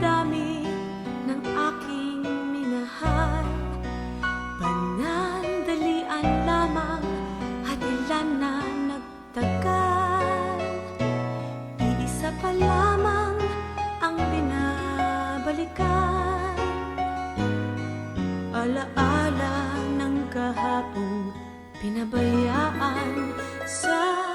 dami ng aking minahal. Panandalian lamang at ilan na nagtagal. Iisa pa lamang ang binabalikan, alaala ng kahapong pinabayaan sa